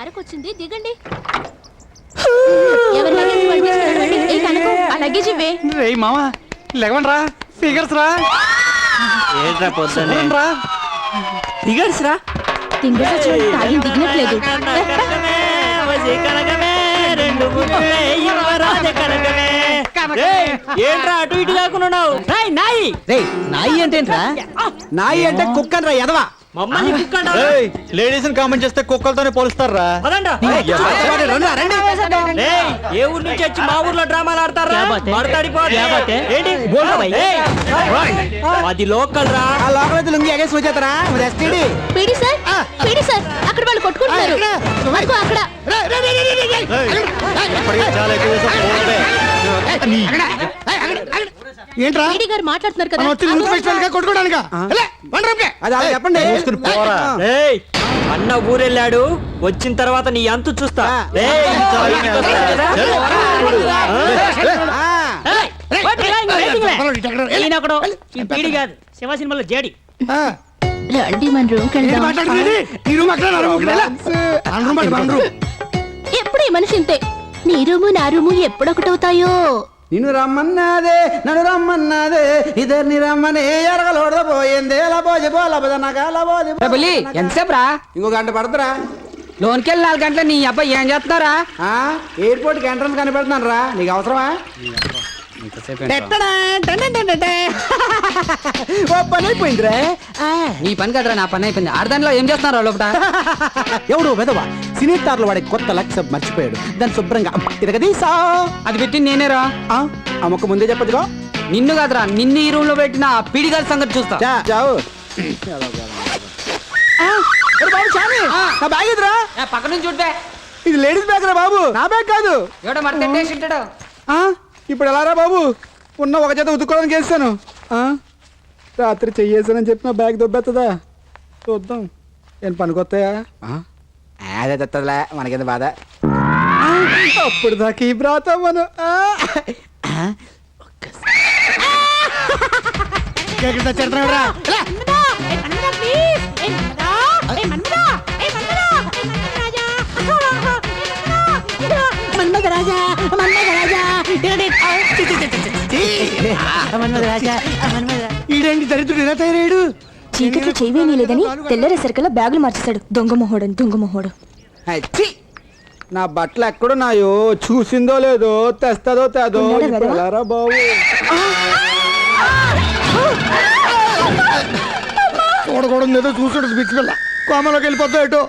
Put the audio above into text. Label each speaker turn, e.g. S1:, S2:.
S1: అరకొచ్చింది, దిగండి. ఎవరి లగేజ్ వాళ్ళు తీసుకెళ్ళండి. ఏ కనకం, ఆ లగేజ్ ఇవ్వే.
S2: రేయ్ మామ లెగవన్ రా, ఫిగర్స్ రా.
S3: ఏంట్రా పొద్దున్నే
S2: రా
S3: ఫిగర్స్ రా.
S1: తింగర్స్ వచ్చినట్టు తాగి దిగినట్లేదు.
S3: ఏంట్రా అటు ఇటు కాకున్నావు? నాయి
S2: నాయి అంటే నాయి అంటే కుక్కన్ రా ఎదవా.
S3: మమ్మల్ని కుక్క
S2: లేడీస్ కామెంట్ చేస్తే కుక్కలతోనే పోలుస్తారా?
S3: ఏ ఊరు నుంచి వచ్చి మా ఊర్లో డ్రామాలు ఆడతారా? అది లోకల్ రా.
S1: పీడి సార్, పీడి సార్, అక్కడ వాళ్ళు కొట్టుకుంటున్నారు. అదిగో అక్కడ.
S2: ఏంట్రా
S1: పీడి గారు మాట్లాడుతున్నారు కదా.
S2: కొట్టుకోవడానికి చెప్పండి.
S3: అన్న ఊరెళ్ళాడు, వచ్చిన తర్వాత నీ అంతు చూస్తా. పీడి కాదు, శివ సినిమాలో జేడి.
S1: రండి మన రూమ్కి వెళ్దాం. ఎప్పుడు ఈ మనిషి ఇంతే. నీ రూము నా రూము ఎప్పుడొకటవుతాయో.
S4: నిన్ను రమ్మన్నాదే నన్ను రమ్మన్నాదే ఇద్దరిని రమ్మని ఎరగలోడపోయింది
S5: ఎంతసేపు రా?
S4: ఇంకో గంట పడుతురా.
S5: లోన్కి వెళ్ళి 4 గంటలు నీ అబ్బాయి ఏం చేస్తున్నారా?
S4: ఎయిర్పోర్ట్ కి ఎంట్రన్స్ కనిపెడుతున్నాను రా. నీకు అవసరమా? ఓ పని అయిపోయిందిరా.
S5: నీ పని కదరా, నా పని అయిపోయింది. ఆడదానిలో ఏం చేస్తున్నారా లోపల?
S4: ఎవడు వెదవా సినీటార్లు వాడే కొత్త లక్ష్య మర్చిపోయాడు. దాన్ని శుభ్రంగా తిరగదీసా.
S5: అది పెట్టింది నేనేరా.
S4: అమ్మకు ముందే చెప్పదుగా.
S5: నిన్ను కాదురా, నిన్ను ఈ రూమ్ లో పెట్టిన పీడి గారి సంగతి చూస్తా.
S4: చావు నా బ్యాగ్ ఎదురా.
S5: పక్క నుంచి చూడ్డే.
S4: ఇది లేడీస్ బ్యాగ్ రా బాబు, నా బ్యాగ్ కాదు.
S5: ఎవడో మరి తింటేసి ఉంటాడు.
S4: ఇప్పుడు ఎలా రా బాబు? ఉన్న ఒక చేత ఉతుక్కోవడానికి వేస్తాను. రాత్రి చెయ్యేసానని చెప్పి నా బ్యాగ్ దొబ్బెత్తదా? చూద్దాం. ఏం పనికొస్తాయా? అదే తెత్తదిలే, మనకింత బాధ. అప్పుడు దాకా ఈ బ్రాత మనం ఈడేంటి దరిద్రుడు ఎలా తయారయ్యాడు?
S1: చీకట్లో చేయవేమీ లేదని తెల్లరేసరికల్లా బ్యాగులు మార్చేశాడు. దొంగ మొహోడు.
S4: నా బట్టలు ఎక్కడున్నాయో చూసిందో లేదో, తెస్తదో తేదో. ఎలారా బాబు? చూడకూడదు ఏదో చూసాడు. బిచ్చి పిల్ల కోమలోకి వెళ్ళిపోతా ఏటో.